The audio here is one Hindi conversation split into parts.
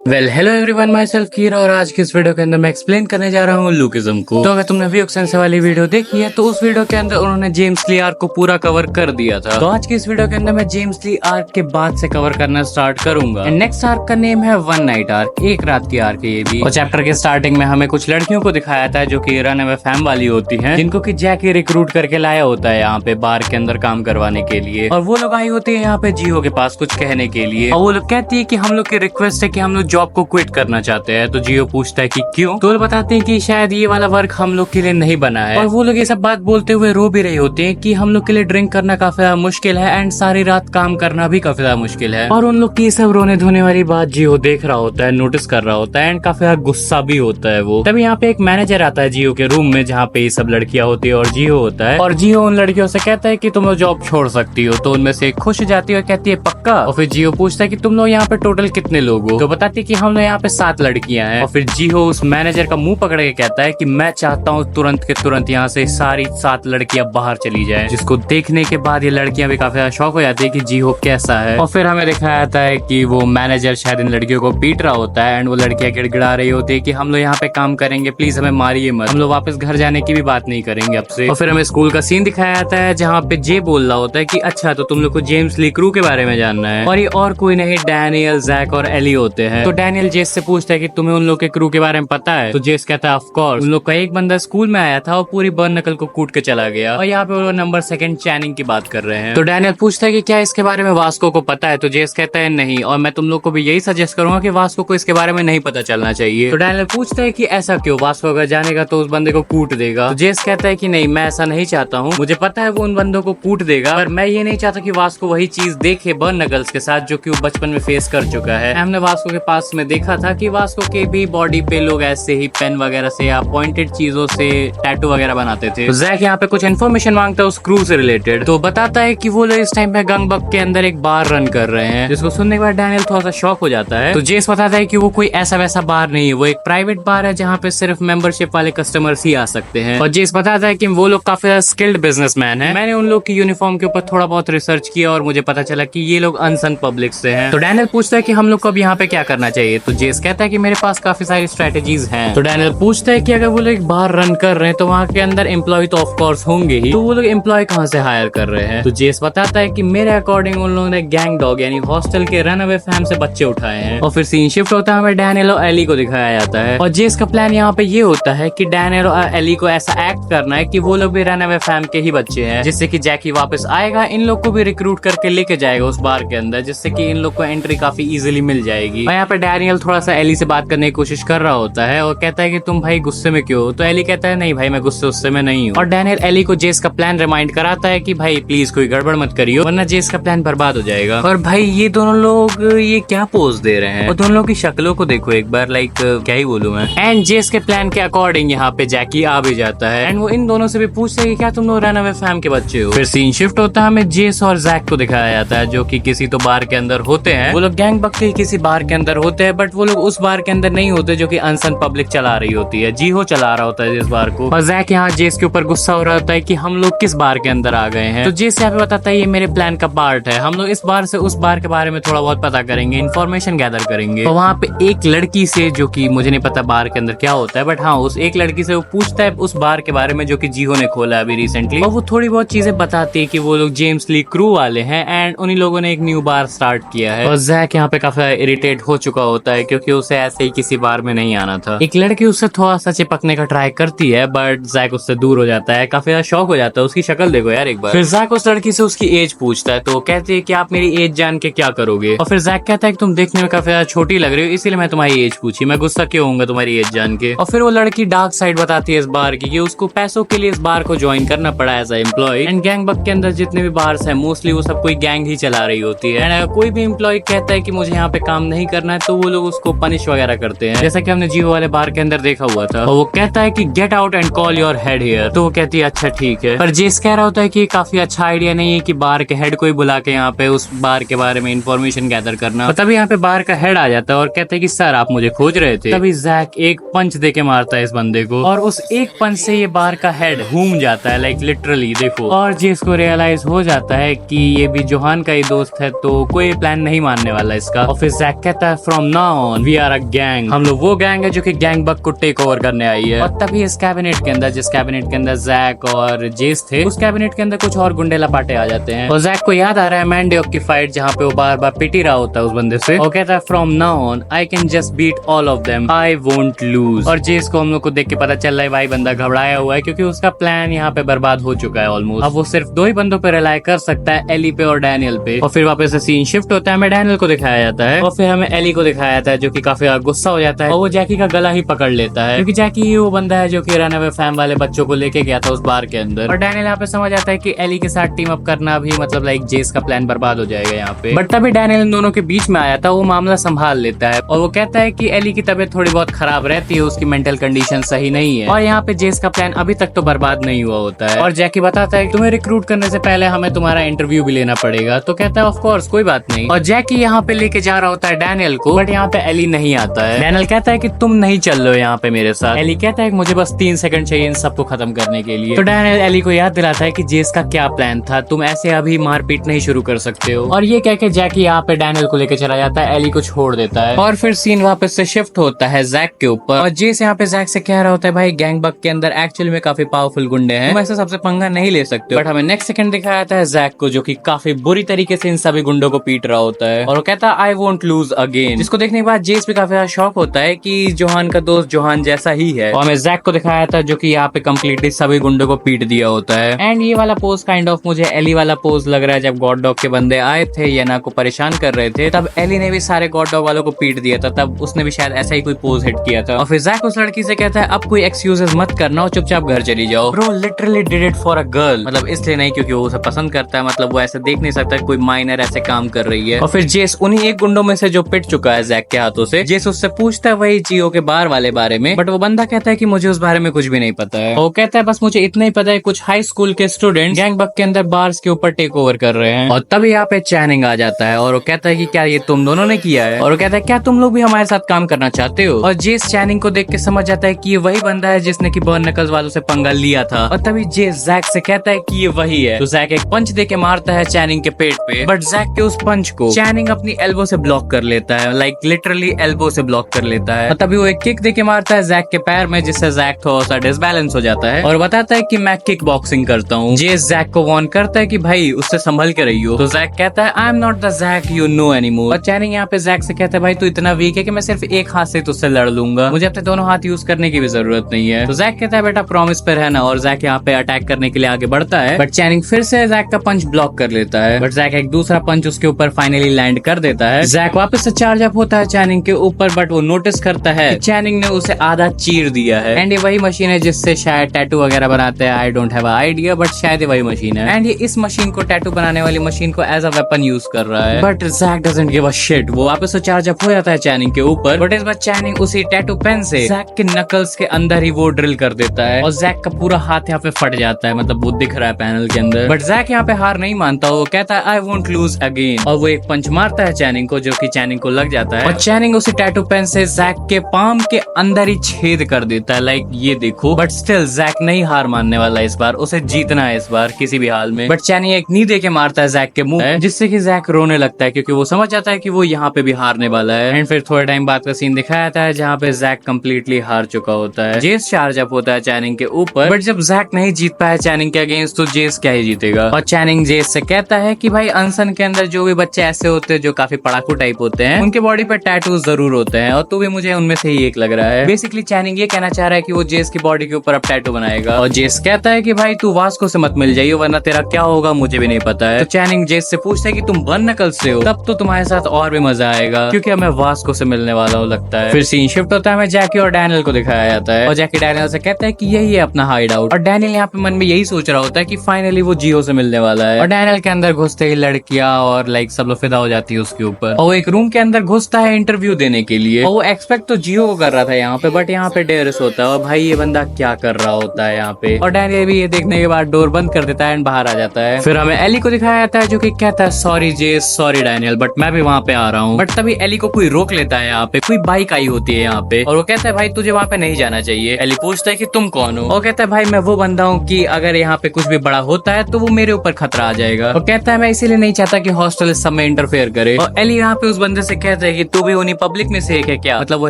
हेलो एवरीवन, माई सेल्फ कीरा और आज की इस वीडियो के अंदर मैं एक्सप्लेन करने जा रहा हूँ लुकिज्म को। तो अगर तुमने व्यूक सेंसर वाली वीडियो देखी है तो उस वीडियो के अंदर उन्होंने जेम्स ली आर्क को पूरा कवर कर दिया था। तो आज की इस वीडियो के अंदर मैं जेम्स ली आर्क के बाद से कवर करना स्टार्ट करूंगा। नेक्स्ट आर्क का नेम है वन नाइट आर्क, एक रात की आर्क है ये भी। और चैप्टर के स्टार्टिंग में हमें कुछ लड़कियों को दिखाया था जो की रन अवे फैम वाली होती है, जिनको की जैकी रिक्रूट करके लाया होता है यहाँ पे बार के अंदर काम करवाने के लिए। और वो लोग आई होती है यहाँ पे जियो के पास कुछ कहने के लिए, और वो लोग कहती है की हम लोग की रिक्वेस्ट है की हम लोग जॉब को क्विट करना चाहते हैं। तो जियो पूछता है कि क्यों, तो वो बताते हैं कि शायद ये वाला वर्क हम लोग के लिए नहीं बना है। और वो लोग ये सब बात बोलते हुए रो भी रहे होते हैं कि हम लोग के लिए ड्रिंक करना काफी ज्यादा मुश्किल है एंड सारी रात काम करना भी काफी ज्यादा मुश्किल है। और उन लोग की सब रोने धोने वाली बात जियो देख रहा होता है, नोटिस कर रहा होता है एंड काफी ज्यादा गुस्सा भी होता है वो। तभी यहाँ पे एक मैनेजर आता है जियो के रूम में जहाँ पे ये सब लड़कियां होती है और जियो होता है। और जियो उन लड़कियों से कहता है कि तुम लोग जॉब छोड़ सकती हो। तो उनमें से खुश हो जाती है और कहती है पक्का। और फिर जियो पूछता है कि तुम लोग यहाँ पे टोटल कितने लोग हो। तो बताती है कि हम लोग यहाँ पे 7 लड़कियां हैं। और फिर जियो उस मैनेजर का मुंह पकड़ के कहता है कि मैं चाहता हूँ तुरंत के तुरंत यहाँ से सारी 7 लड़कियां बाहर चली जाएं। जिसको देखने के बाद ये लड़कियां भी काफी ज्यादा शॉक हो जाती है कि जियो कैसा है। और फिर हमें दिखाया जाता है कि वो मैनेजर शायद इन लड़कियों को पीट रहा होता है एंड वो लड़कियां गिड़गिड़ा रही होती है कि हम लोग यहाँ पे काम करेंगे, प्लीज हमें मारिए मत, हम लोग वापस घर जाने की भी बात नहीं करेंगे अब से। और फिर हमें स्कूल का सीन दिखाया जाता है जहाँ पे जे बोल रहा होता है कि अच्छा तो तुम लोग को जेम्स ली क्रू के बारे में जानना है। और ये और कोई नहीं डैनियल, जैक और एली होते हैं। तो डैनियल जेस से पूछता है कि तुम्हें उन लोग के क्रू के बारे में पता है। तो जेस कहता है ऑफ कोर्स, उन लोग का एक बंदा स्कूल में आया था और पूरी बर्न नकल को कूट के चला गया। और यहाँ पे वो नंबर 2 चैनिंग की बात कर रहे हैं। तो डैनियल पूछता है कि क्या इसके बारे में वास्को को पता है। तो जेस कहता है नहीं, और मैं तुम लोग को भी यही सजेस्ट करूंगा कि वास्को को इसके बारे में नहीं पता चलना चाहिए। तो डैनियल पूछता है कि ऐसा क्यों, वास्को अगर जानेगा तो उस बंदे को कूट देगा। तो जेस कहता है कि नहीं, मैं ऐसा नहीं चाहता हूँ, मुझे पता है वो उन बंदों को कूट देगा, पर मैं ये नहीं चाहता कि वास्को वही चीज देखे बर्न नकल्स के साथ जो कि वो बचपन में फेस कर चुका है। हमने वास्को के पास में देखा था कि वास्को के भी बॉडी पे लोग ऐसे ही पेन वगैरह से या पॉइंटेड चीजों से टैटू वगैरह बनाते थे। तो जैक यहाँ पे कुछ इन्फॉर्मेशन मांगता है उस क्रू से रिलेटेड। तो बताता है कि वो लोग इस टाइम पे गंगबक के अंदर एक बार रन कर रहे हैं, जिसको सुनने के बाद डैनियल थोड़ा सा शॉक हो जाता है। तो जेस बताता है कि वो कोई ऐसा वैसा बार नहीं है, वो एक प्राइवेट बार है जहाँ पे सिर्फ मेंबरशिप वाले कस्टमर्स ही आ सकते हैं। और जेस बताता है कि वो लोग काफी स्किल्ड बिजनेसमैन है। मैंने उन लोग की यूनिफॉर्म के ऊपर थोड़ा बहुत रिसर्च किया और मुझे पता चला कि ये लोग अनसन पब्लिक से हैं। तो डैनियल पूछता है कि हम लोग को अब यहाँ पे क्या करना चाहिए। तो जेस कहता है कि मेरे पास काफी सारी स्ट्रेटेजीज हैं। तो डैनियल पूछता है कि अगर वो लोग बार रन कर रहे हैं तो वहाँ के अंदर एम्प्लॉय तो ऑफ कोर्स होंगे ही, तो वो लोग एम्प्लॉय कहाँ से हायर कर रहे हैं। तो जेस बताता है कि मेरे अकॉर्डिंग उन लोगों ने गैंग डॉग यानी हॉस्टल के रन अवे फैम से बच्चे उठाए हैं। और फिर सीन शिफ्ट होता है, हमें डैनियल और एली को दिखाया जाता है। और जेस का प्लान यहाँ पे ये होता है कि डैनियल और एली को ऐसा एक्ट करना है कि वो लोग भी रन अवे फैम के ही बच्चे हैं, जिससे कि जैकी वापस आएगा, इन लोग को भी रिक्रूट करके लेके जाएगा उस बार के अंदर, जिससे कि इन लोग को एंट्री काफी इजीली मिल जाएगी। और यहाँ पे डैनियल थोड़ा सा एली से बात करने की कोशिश कर रहा होता है और कहता है कि तुम भाई गुस्से में क्यों हो। तो एली कहता है नहीं भाई, मैं गुस्से में नहीं हूँ। और डैनियल एली को जेस का प्लान रिमाइंड कराता है कि भाई प्लीज कोई गड़बड़ मत करियो वरना जेस का प्लान बर्बाद हो जाएगा। और भाई ये दोनों लोग ये क्या पोज दे रहे हैं, और दोनों लोग की शक्लों को देखो एक बार, लाइक क्या ही बोलूं मैं। एंड जेस के प्लान के अकॉर्डिंग यहाँ पे जैकी आ भी जाता है एंड वो इन दोनों से भी पूछता है कि क्या तुम लोग रन अवे फैम के बच्चे हो। फिर सीन शिफ्ट होता है, हमें जेस और जैक को दिखाया जाता है जो कि किसी तो बार के अंदर होते हैं। वो लोग गैंग बक के किसी बार के अंदर होते हैं, बट वो लोग उस बार के अंदर नहीं होते जो कि अनसन पब्लिक चला रही होती है, जियो चला रहा होता है इस बार को। और जैक यहाँ जेस के ऊपर गुस्सा हो रहा होता है कि हम लोग किस बार के अंदर आ गए हैं। तो जेस यहाँ पे बताता है ये मेरे प्लान का पार्ट है, हम लोग इस बार से उस बार के बारे में थोड़ा बहुत पता करेंगे, इन्फॉर्मेशन गैदर करेंगे। और वहाँ पे एक लड़की से, जो कि मुझे नहीं पता बार के अंदर क्या होता है, बट हाँ उस एक लड़की से वो पूछता है उस बार के बारे में जो कि जियो ने खोला अभी रिसेंटली। और वो थोड़ी बहुत चीजें बताती है कि वो लोग जेम्स ली क्रू वाले हैं एंड उन्हीं लोगों ने एक न्यू बार स्टार्ट किया है। और जैक यहाँ पे काफी इरिटेट हो चुका होता है क्योंकि उसे ऐसे ही किसी बार में नहीं आना था। एक लड़की उससे थोड़ा सा चिपकने का ट्राई करती है बट जैक उससे दूर हो जाता है, काफी ज्यादा शॉक हो जाता है। उसकी शक्ल देखो यार एक बार। फिर जैक उस लड़की से उसकी एज पूछता है तो कहती है कि आप मेरी एज जान के क्या करोगे। और फिर जैक कहता है कि तुम देखने में काफी ज्यादा छोटी लग रही हो, इसीलिए मैं तुम्हारी एज पूछी, मैं गुस्सा क्यों होऊंगा तुम्हारी एज जान के। और फिर वो लड़की डार्क साइड बताती है इस बार की कि उसको पैसों के लिए इस बार को ज्वाइन करना पड़ा एज एम्प्लॉय। एंड गैंग बक के अंदर जितने भी बार्स है मोस्टली वो सब कोई गैंग ही चला रही होती है। एंड अगर कोई भी एम्प्लॉय कहता है कि मुझे यहाँ पे काम नहीं करना है तो वो लोग उसको पनिश वगैरह करते हैं, जैसा कि हमने जियो वाले बार के अंदर देखा हुआ था। और वो कहता है कि get out and call your head here. तो वो कहती है अच्छा ठीक है। पर जेस कह रहा होता है कि काफी अच्छा आइडिया नहीं है कि बार के हेड को ही बुला के यहाँ पे उस बार के बारे में इंफॉर्मेशन गैदर करना। तभी यहाँ पे बार का हेड आ जाता है और कहता है कि सर आप मुझे खोज रहे थे। तभी जैक एक पंच दे के मारता है इस बंदे को और उस एक पंच से ये बार का हेड घूम जाता है, लाइक लिटरली देखो। और जेस को रियलाइज हो जाता है कि ये भी जोहान का ही दोस्त है तो कोई प्लान नहीं मानने वाला इसका। और फिर जैक कहता है from now on we are a gang, हम लोग वो गैंग है जो कि गैंग बग को टेक ओवर करने आई है। और तभी इस कैबिनेट के अंदर, जिस कैबिनेट के अंदर जैक और जेस थे, उस कैबिनेट के अंदर कुछ और गुंडे लपाटे आ जाते हैं। और जैक को याद आ रहा है मैंडियोक की फाइट जहाँ पे वो बार बार पिटी रहा होता है उस बंदे से। वो कहता है from now on I can just beat all of them, I won't lose. और जेस को हम लोग को देख के पता चल रहा है भाई बंदा घबराया हुआ है, क्योंकि उसका प्लान यहाँ पे बर्बाद हो चुका है ऑलमोस्ट। अब वो सिर्फ दो ही बंदों पे रिलाई कर सकता है, एली पे और डैनियल पे। और फिर वापस से सीन शिफ्ट होता है, हमें डैनियल को दिखाया जाता है और फिर हमें एली को दिखाया जाता है जो कि काफी गुस्सा हो जाता है और वो जैकी का गला ही पकड़ लेता है, क्योंकि जैकी ही वो बंदा है जो कि रनअवे फैम वाले बच्चों को लेके गया था उस बार के अंदर। और डैनियल यहाँ पे समझ आता है कि एली के साथ टीम अप करना भी मतलब लाइक जेस का प्लान बर्बाद हो जाएगा यहाँ पे। बट तभी डैनियल इन दोनों के बीच में आया था, वो मामला संभाल लेता है और वो कहता है कि एली की तबीयत थोड़ी बहुत खराब रहती है, उसकी मेंटल कंडीशन सही नहीं है। और यहाँ पे जेस का प्लान अभी तक तो बर्बाद नहीं हुआ होता है। और जैकी बताता है कि तुम्हें रिक्रूट करने से पहले हमें तुम्हारा इंटरव्यू भी लेना पड़ेगा। तो कहता है ऑफ कोर्स कोई बात नहीं। और जैकी यहाँ पे लेके जा रहा होता है डैनियल को, बट यहाँ पे एली नहीं आता है। डैनियल कहता है कि तुम नहीं चल रहे हो यहाँ पे मेरे साथ। एली कहता है कि मुझे बस 3 सेकंड चाहिए इन सबको खत्म करने के लिए। तो डैनियल एली को याद दिलाता है कि जेस का क्या प्लान था, तुम ऐसे अभी मारपीट नहीं शुरू कर सकते हो। और ये कह के जैकी यहाँ पे डैनियल को लेके चला जाता है, एली को छोड़ देता है। और फिर सीन वापस से शिफ्ट होता है जैक के ऊपर और जेस यहाँ पे जैक से कह रहा होता है भाई गैंग बग के अंदर एक्चुअली में काफी पावरफुल गुंडे हैं, तुम ऐसे सबसे पंगा नहीं ले सकते। बट हमें नेक्स्ट सेकंड दिखाया जाता है जैक को जो कि काफी बुरी तरीके से इन सभी गुंडों को पीट रहा होता है और वो कहता है आई वोंट लूज अगेन, जिसको देखने के बाद जेस भी काफी ज्यादा शॉक होता है कि जोहान का दोस्त जोहान जैसा ही है। और हमें जैक को दिखाया था जो कि यहाँ पे कम्प्लीटली सभी गुंडों को पीट दिया होता है। एंड ये वाला पोज काइंड ऑफ मुझे एली वाला पोज लग रहा है जब गॉड डॉग के बंदे आए थे येना को परेशान कर रहे थे, तब एली ने भी सारे गॉड डॉग वालों को पीट दिया था, तब उसने भी शायद ऐसा ही कोई पोज हिट किया था। और फिर जैक उस लड़की से कहता है अब कोई एक्सक्यूजेस मत करना और चुपचाप घर चली जाओ। Bro literally did it for a girl, मतलब इसलिए नहीं क्योंकि वो उसे पसंद करता है, मतलब वो ऐसे देख नहीं सकता कोई माइनर ऐसे काम कर रही है। और फिर जेस उन्हीं एक गुंडों में से जो पिट चुका है जैक के हाथों से, जेस उससे पूछता है वही जियो के बार वाले बारे में, बट वो बंदा कहता है कि मुझे उस बारे में कुछ भी नहीं पता है। वो कहता है बस मुझे इतना ही पता है कुछ हाई स्कूल के स्टूडेंट गैंग बग के अंदर बार्स के ऊपर टेक ओवर कर रहे हैं। और तभी यहाँ पे चैनिंग आ जाता है और वो कहता है कि क्या ये तुम दोनों ने किया है? और वो कहता है क्या तुम लोग भी हमारे साथ काम करना चाहते हो? और जेस चैनिंग को देख के समझ जाता है कि ये वही बंदा है जिसने की बर्न नकल्स वालों से पंगा लिया था। और तभी जेस जैक से कहता है कि ये वही है। तो जैक एक पंच दे के मारता है चैनिंग के पेट पे, बट जैक के उस पंच को चैनिंग अपनी एल्बो से ब्लॉक कर लेता है, लाइक लिटरली एल्बो से ब्लॉक कर लेता है। और तभी वो एक किक दे के मारता है जैक के पैर में, जिससे जैक थोड़ा सा डिसबैलेंस हो जाता है और बताता है कि मैं किक बॉक्सिंग करता हूँ। जेस जैक को वार्न करता है कि भाई उससे संभल के रहियो। तो जैक कहता है I am not the Jack you know anymore. और चैनिंग यहाँ पे जैक से कहता है भाई तू इतना वीक है कि मैं सिर्फ एक हाथ से तुझसे लड़ लूंगा, मुझे अपने दोनों हाथ यूज करने की भी जरूरत नहीं है। तो जैक कहता है बेटा प्रॉमिस पे रहना, और जैक यहाँ पे अटैक करने के लिए आगे बढ़ता है, बट चैनिंग फिर से जैक का पंच ब्लॉक कर लेता है। बट जैक एक दूसरा पंच उसके ऊपर फाइनली लैंड कर देता है। जैक वापस से चार्ज अप होता है चैनिंग के ऊपर, बट वो नोटिस करता है कि चैनिंग ने उसे आधा चीर दिया है। एंड ये वही मशीन है जिससे शायद टैटू वगैरह बनाते हैं, I don't have idea, but शायद ये वही मशीन है। एंड ये इस मशीन को, टैटू बनाने वाली मशीन को एज अ वेपन यूज कर रहा है। But Jack doesn't give a shit, वो वापस से चार्ज अप हो जाता है चैनिंग के ऊपर, बट इस बार चैनिंग उसी टैटू पेन से जैक के नकल्स के अंदर ही वो ड्रिल कर देता है और जैक का पूरा हाथ यहाँ पे फट जाता है, मतलब वो दिख रहा है पैनल के अंदर। बट जैक यहाँ पे हार नहीं मानता, वो कहता है आई वोंट लूज अगेन, और वो एक पंच मारता है चैनिंग को जो कि चैनिंग को लग जाता है। और चैनिंग उसी टैटू पेन से जैक के पाम के अंदर ही छेद कर देता है, लाइक ये देखो। बट स्टिल जैक नहीं हार मानने वाला इस बार, उसे जीतना है इस बार किसी भी हाल में। बट चैनिंग एक नी दे के मारता है जैक के मुंह, जिससे कि जैक रोने लगता है क्योंकि वो समझ जाता है कि वो यहाँ पे भी हारने वाला है। एंड फिर थोड़े टाइम बाद का सीन दिखाया जाता है जहाँ पे जैक कम्प्लीटली हार चुका होता है। जेस चार्ज अप होता है चैनिंग के ऊपर, बट जब जैक नहीं जीत पाया चैनिंग के अगेंस्ट, तो जेस क्या ही जीतेगा। और चैनिंग जेस से कहता है कि भाई अनसन के अंदर जो भी बच्चे ऐसे होते हैं जो काफी पढ़ाकू टाइप होते हैं, उनके बॉडी पे टैटू जरूर होते हैं, और तू भी मुझे उनमें से ही एक लग रहा है। बेसिकली चैनिंग ये कहना चाह रहा है कि वो जेस की बॉडी के ऊपर अब टैटू बनाएगा। और जेस कहता है कि भाई तू वास्को से मत मिल जाइयो वरना तेरा क्या होगा मुझे भी नहीं पता है। तो चैनिंग जेस से पूछता है कि तुम बर्न नकल्स से हो, तब तो तुम्हारे साथ और भी मजा आएगा क्योंकि अब मैं वास्को से मिलने वाला हूँ लगता है। फिर सीन शिफ्ट होता है, हमें जैकी और डैनियल को दिखाया जाता है और जैकी डैनियल से कहता है कि यही है अपना हाइड आउट। और डैनियल यहाँ पे मन में यही सोच रहा होता है कि फाइनली वो जियो से मिलने वाला है। और डैनियल के अंदर घुसते ही लड़कियां और लाइक सब लोग फिदा हो जाती है उसके ऊपर, और वो एक रूम के अंदर घुसता है इंटरव्यू देने के लिए, और वो एक्सपेक्ट तो जियो को कर रहा था यहाँ पे, बट यहाँ पे डेरिस होता है। और भाई ये बंदा क्या कर रहा होता है यहाँ पे, और डैनियल भी ये देखने के बाद डोर बंद कर देता है एंड बाहर आ जाता है। फिर हमें एली को दिखाया जाता है जो कि कहता है सॉरी जेस, सॉरी डैनियल, बट मैं भी वहाँ पे आ रहा हूँ। बट तभी एली को कोई रोक लेता है, यहाँ पे कोई बाइक आई होती है यहाँ पे, और वो कहता है भाई तुझे वहाँ पे नहीं जाना चाहिए। एली पूछता है कि तुम कौन हो, और कहता है भाई मैं वो बंदा हूँ कि अगर यहाँ पे कुछ भी बड़ा होता है तो वो मेरे ऊपर खतरा आ जाएगा। और कहता है मैं इसीलिए नहीं चाहता कि हॉस्टल इस सब में इंटरफेयर करे। और एली यहाँ पे उस बंदे से कहता कहता है कि तू भी उन्हीं पब्लिक में से एक है क्या, मतलब वो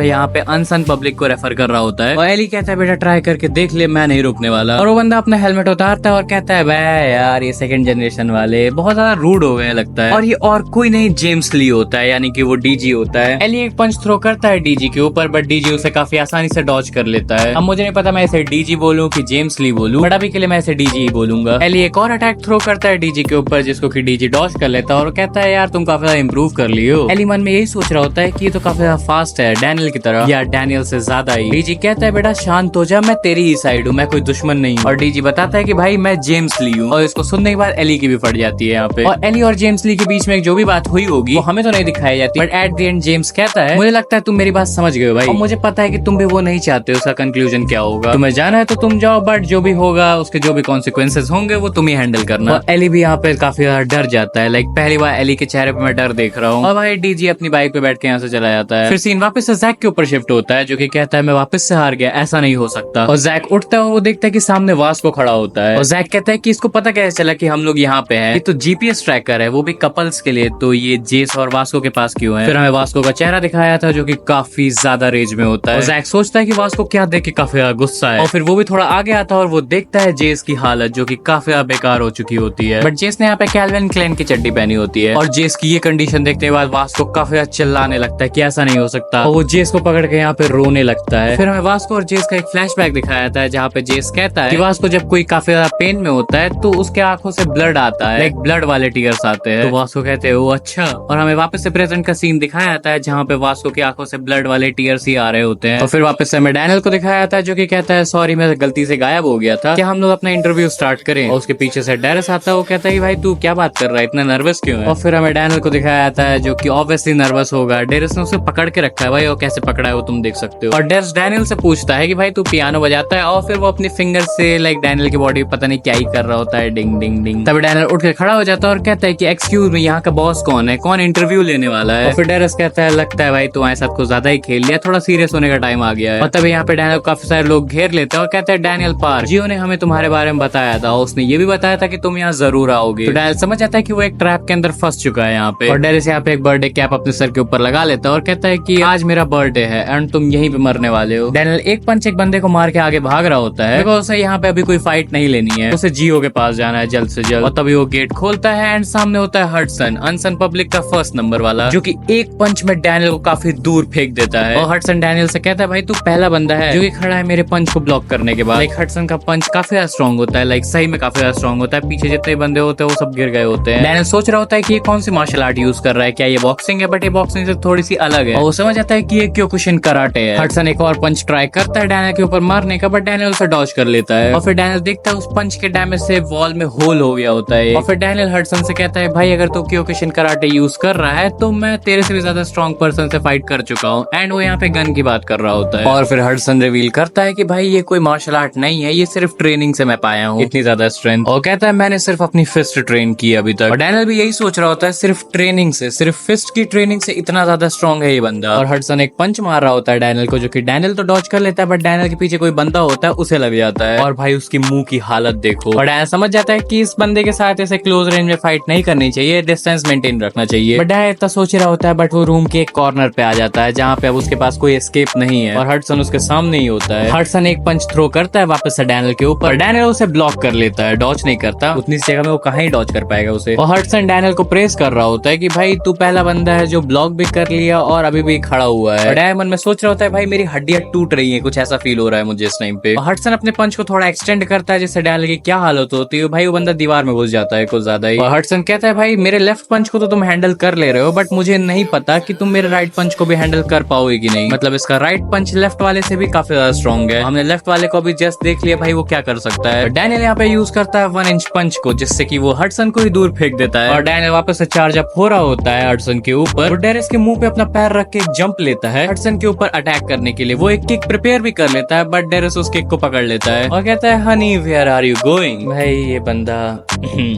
यहाँ पे अनसन पब्लिक को रेफर कर रहा होता है। और एली कहता है बेटा ट्राई करके देख ले, मैं नहीं रुकने वाला। और वो बंदा अपना हेलमेट उतारता है और कहता है भाई यार ये सेकंड जनरेशन वाले बहुत ज्यादा रूड हो गए लगता है। और ये और कोई नहीं जेम्स ली होता है, यानी कि वो डीजी होता है। एली एक पंच थ्रो करता है डीजी के ऊपर, बट डीजी उसे काफी आसानी से डॉज कर लेता है। अब मुझे नहीं पता मैं इसे डीजी बोलूं कि जेम्स ली बोलूं, बट अभी के लिए मैं इसे डीजी ही बोलूंगा। एली एक और अटैक थ्रो करता है डीजी के ऊपर, जिसको कि डीजी डॉज कर लेता है और कहता है यार तुम काफी ज्यादा इंप्रूव कर लियो। एली मन में यही सोच रहा होता है कि ये तो काफी ज्यादा फास्ट है, डैनियल की तरह या डैनियल से ज्यादा ही। डीजी कहता है बेटा शांत हो जा, मैं तेरी ही साइड हूँ, मैं कोई दुश्मन नहीं हूँ। और डीजी बताता है कि भाई मैं जेम्स ली हूँ। और इसको सुनने के बाद एली की भी फट जाती है यहाँ पे। और एली और जेम्स ली के बीच में जो भी बात हुई होगी वो हमें तो नहीं दिखाई जाती, but at the end James कहता है मुझे लगता है तुम मेरी बात समझ गए हो भाई, और मुझे पता है कि तुम भी वो नहीं चाहते, उसका कंक्लूजन क्या होगा। तुम्हें जाना है तो तुम जाओ, बट जो भी होगा उसके जो भी कॉन्सिक्वेंसेस होंगे वो तुम ही हैंडल करना। और एली भी यहाँ पे काफी ज्यादा डर जाता है, लाइक पहली बार एली के चेहरे पे मैं डर देख रहा हूँ। और भाई डीजी अपनी बाइक पे बैठ के यहाँ से चला जाता है। फिर सीन वापस से जैक के ऊपर शिफ्ट होता है, जो कि कहता है मैं वापस से हार गया, ऐसा नहीं हो सकता। और जैक उठता है और वो देखता है कि सामने वास्को खड़ा होता है। और जैक कहता है कि इसको पता कैसे चला कि हम लोग यहाँ पे हैं, ये तो जीपीएस ट्रैकर है, वो भी कपल्स के लिए, तो ये जेस और वास्को के पास क्यों है। फिर हमें वास्को का चेहरा दिखाया था जो कि काफी ज्यादा रेज में होता है। और जैक सोचता है कि वास्को क्या देख के काफी ज्यादा गुस्सा है। और फिर वो भी थोड़ा आगे आता है और वो देखता है जेस की हालत जो कि काफी ज्यादा बेकार हो चुकी होती है। बट जेस ने यहाँ पे कैल्विन क्लेन की चड्डी पहनी होती है। और जेस की ये कंडीशन देखने के बाद वास्को काफी ज्यादा चिल्लाने लगता है कि ऐसा नहीं हो सकता, और वो जेस को पकड़ के यहाँ पे रोने लगता है। फिर हमें वास्को और जेस का एक फ्लैशबैक दिखाया जाता है, जहाँ पे जेस कहता है कि वास्को जब कोई काफी ज्यादा पेन में होता है तो उसके आंखों से ब्लड आता है, लाइक ब्लड वाले टीयर्स आते हैं। तो वास्को कहते हैं वो अच्छा। और हमें वापस से प्रेजेंट का सीन दिखाया जाता है, जहाँ पे वास्को की आंखों से ब्लड वाले टीयर्स ही आ रहे होते हैं। और फिर वापस से हमें डैनियल को दिखाया जाता है, जो कि कहता है सॉरी मैं गलती से गायब हो गया था, क्या हम लोग अपना इंटरव्यू स्टार्ट करें। और उसके पीछे से डेरेस आता है, वो कहता है भाई तू क्या बात कर रहा है, इतना नर्वस क्यों है। और फिर हमें डैनियल को दिखाया जाता है जो कि ऑब्वियसली नर्वस होगा, डेरेस ने उसे पकड़ के रखा है भाई, और कैसे पकड़ा है वो तुम देख सकते हो। और डेरेस डैनियल से पूछता है कि भाई तू पियानो बजाता है, और फिर वो अपनी फिंगर से लाइक डैनियल की बॉडी पता नहीं क्या ही कर रहा होता है, डिंग डिंग डिंग। तब डैनियल उठ के खड़ा हो जाता है और कहता है कि एक्सक्यूज मी, यहाँ का बॉस कौन है, कौन इंटरव्यू लेने वाला है। और फिर डेरेस कहता है लगता है भाई तुम्हारे साथ कुछ ज्यादा ही खेल लिया, थोड़ा सीरियस होने का टाइम आ गया है। और तभी यहाँ पे डैनियल काफी सारे लोग घेर लेते हैं और कहते हैं डैनियल पार्क, जियो ने हमें तुम्हारे बारे में बताया था, उसने ये भी बताया था कि तुम यहाँ जरूर आओगे। तो डैनियल समझ जाता है कि वो एक ट्रैप के अंदर फंस चुका है यहाँ पे। और डेरेस यहाँ पे एक बर्थडे कैप अपने सर के ऊपर लगा लेता है और कहता है कि आज मेरा बर्थडे है एंड तुम यहीं पे मरने वाले हो। डैनियल एक पंच एक बंदे को मार के आगे भाग रहा होता है, बिकॉज़ उसे यहाँ पे अभी कोई फाइट नहीं लेनी है, उसे जियो के पास जाना है जल्द से जल्द। और तभी वो गेट खोलता है एंड सामने होता है हडसन, अनसन पब्लिक का फर्स्ट नंबर वाला, जो कि एक पंच में डैनियल को काफी दूर फेंक देता है। और हडसन डैनियल से कहता है भाई तू पहला बंदा है जो कि खड़ा है मेरे पंच को ब्लॉक करने के बाद। लाइक हडसन का पंच काफी ज्यादा स्ट्रॉन्ग होता है, लाइक सही में काफी ज्यादा स्ट्रॉन्ग होता है, पीछे जितने बंदे होते हैं वो सब गिर गए होते हैं। डैनियल सोच रहा होता है कि ये कौन सी मार्शल आर्ट यूज कर रहा है, क्या ये बॉक्सिंग है, बट ये बॉक्सिंग से थोड़ी सी अलग है। और वो समझ आता है कि ये क्योकुशिन कराटे है। हडसन एक और पंच ट्राई करता है डैनियल के ऊपर मारने का, बट डैनियल उसे डॉज कर लेता है। और फिर डैनियल देखता है उस पंच के डैमेज से वॉल में होल हो गया होता है। और फिर डैनियल हडसन से कहता है भाई अगर तू क्योकुशिन कराटे यूज कर रहा है तो मैं तेरे से भी ज्यादा स्ट्रॉन्ग पर्सन से फाइट कर चुका हूँ, एंड वो यहाँ पे गन की बात कर रहा होता है। और फिर हडसन रिवील करता है कि भाई ये कोई मार्शल आर्ट नहीं है, ये सिर्फ ट्रेनिंग से मैं पाया हूँ इतनी ज्यादा स्ट्रेंथ। और कहता है मैंने सिर्फ अपनी फिस्ट ट्रेन की अभी तक। और डैनियल भी यही सोच रहा होता है, सिर्फ ट्रेनिंग से, सिर्फ फिस्ट की ट्रेनिंग से इतना ज्यादा स्ट्रॉन्ग है ये बंदा। और हडसन एक पंच मार रहा होता है डैनियल को, जो कि डैनियल तो डॉज कर लेता है, बट डैनियल के पीछे कोई बंदा होता है उसे लग जाता है। और भाई उसकी मुंह की हालत देखो। और डैनियल समझ जाता है कि इस बंदे के साथ ऐसे क्लोज रेंज में फाइट नहीं करनी चाहिए, डिस्टेंस मेंटेन रखना चाहिए। बट डैनियल इतना सोच रहा होता है, बट वो रूम के एक कॉर्नर पे आ जाता है जहाँ पे अब उसके पास कोई एस्केप नहीं है, और हडसन उसके सामने ही होता है। हडसन एक पंच थ्रो करता है वापस से डैनियल के ऊपर, डैनियल उसे ब्लॉक कर लेता है, डॉज नहीं करता, उतनी जगह में वो कहाँ ही डॉज कर पाएगा उसे। और हडसन डैनियल को प्रेस कर रहा होता है कि भाई तू पहला बंदा है जो ब्लॉक भी कर लिया और अभी भी खड़ा हुआ है। डैनियल मन में सोच रहा होता है भाई मेरी हड्डियां टूट रही हैं, कुछ ऐसा फील हो रहा है मुझे इस टाइम पे। हडसन अपने पंच को थोड़ा एक्सटेंड करता है, जिससे डैनियल की क्या हालत होती है, भाई वो बंदा दीवार में घुस जाता है कुछ ज्यादा ही। और हडसन कहता है भाई मेरे लेफ्ट पंच को तो तुम हैंडल कर ले रहे हो, बट मुझे नहीं पता कि तुम मेरे राइट पंच को भी हैंडल कर पाओगे कि नहीं, मतलब इसका राइट पंच लेफ्ट वाले से भी काफी ज्यादा स्ट्रॉन्ग है। हमने लेफ्ट वाले को भी जस्ट देख लिया भाई वो क्या कर सकता है। डैनियल यहाँ पे यूज करता है 1 इंच पंच को, जिससे कि वो हडसन को ही दूर फेंक देता है। और डैनियल वापस से चार्ज अप हो रहा होता है हडसन के ऊपर, वो डेरेस के मुंह पे अपना पैर रख के जंप लेता है हडसन के ऊपर अटैक करने के लिए। वो एक किक प्रिपेयर भी कर लेता है, बट डेरेस उस किक को पकड़ लेता है और कहता है honey where are you going. भाई ये बंदा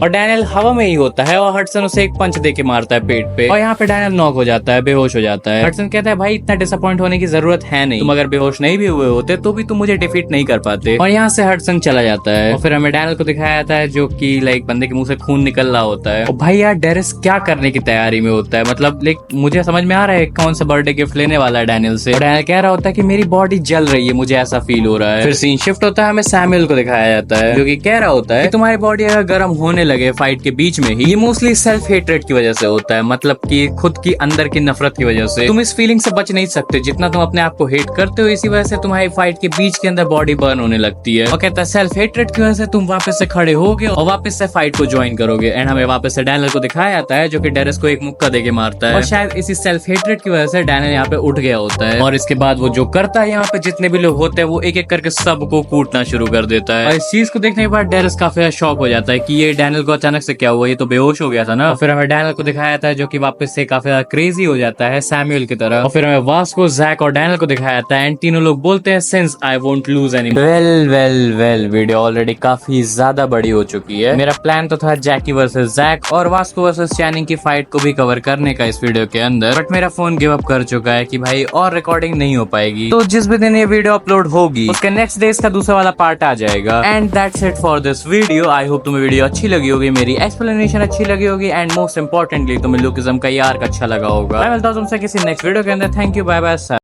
और डैनियल हवा में ही होता है और हडसन उसे एक पंच देके मारता है पेट पे, और यहाँ पे डैनियल नॉक हो जाता है, बेहोश हो जाता है। हडसन कहता है भाई इतना डिसअपॉइंट होने की जरूरत है नहीं, तुम अगर बेहोश नहीं भी हुए होते तो भी तुम मुझे डिफीट नहीं कर पाते। और यहाँ से हडसन चला जाता है। और फिर हमें डैनियल को दिखाया जाता है जो कि लाइक बंदे के मुंह से खून निकल रहा होता है। और भाई यार डेरेस क्या करने की तैयारी में होता है, मतलब लाइक मुझे समझ में आ रहा है कौन सा बर्थडे गिफ्ट लेने वाला है डैनियल से। डैनियल कह रहा होता है कि मेरी बॉडी जल रही है, मुझे ऐसा फील हो रहा है। फिर सीन शिफ्ट होता है, हमें सैमुअल को दिखाया जाता है जो कि कह रहा होता है कि तुम्हारी बॉडी अगर गर्म होने लगे फाइट के बीच में ही, ये मोस्टली सेल्फ हेट्रेड की वजह से होता है, मतलब कि खुद की अंदर की नफरत की वजह से। तुम इस फीलिंग से बच नहीं सकते, जितना तुम अपने आप को हेट करते हो इसी वजह से तुम्हारी फाइट के बीच के अंदर बॉडी बर्न होने लगती है। और कहता है सेल्फ हेट्रेड की वजह से तुम वापस से खड़े होगे और वापस से फाइट को ज्वाइन करोगे। एंड हमें वापस से डैनियल को दिखाया जाता है जो कि डेरेस को एक मुक्का देके मारता है और शायद इसी सेल्फ हेट्रेड की वजह से डैनियल यहाँ पे उठ गया होता है। और इसके बाद वो जो करता है, यहाँ पे जितने भी लोग होते हैं वो एक एक करके सबको कूटना शुरू कर देता है। और इस चीज को देखने के बाद डेरेस काफी शॉक हो जाता है कि ये डैनियल को अचानक से क्या हुआ, ये तो बेहोश हो गया था ना। फिर हमें डैनियल को दिखाया जाता है जो कि वापस से काफी ज्यादा क्रेजी हो जाता है सैमुअल की तरह। और फिर हमें वास्को, जैक और डैनियल को दिखाया जाता है एंड तीनों लोग बोलते हैं since I won't lose any. Well video already काफी ज्यादा बड़ी हो चुकी है। मेरा प्लान तो था जैकी वर्सेस जैक और वास्को वर्सेस चैनिंग की फाइट को भी कवर करने का इस वीडियो के अंदर, बट मेरा फोन गिव अप कर चुका है कि भाई और रिकॉर्डिंग नहीं हो पाएगी। तो जिस भी दिन ये वीडियो अपलोड होगी उसके नेक्स्ट डे इसका दूसरा वाला पार्ट आ जाएगा। And that's it for this video. I hope तुम्हें वीडियो अच्छी लगी होगी, मेरी एक्सप्लेनेशन अच्छी लगी होगी एंड मोस्ट इंपॉर्टेंटली तुम्हें लुकिज्म का ये आर्क अच्छा लगा होगा। मैं मिलता हूं तुमसे किसी नेक्स्ट वीडियो के अंदर। Thank you, bye bye.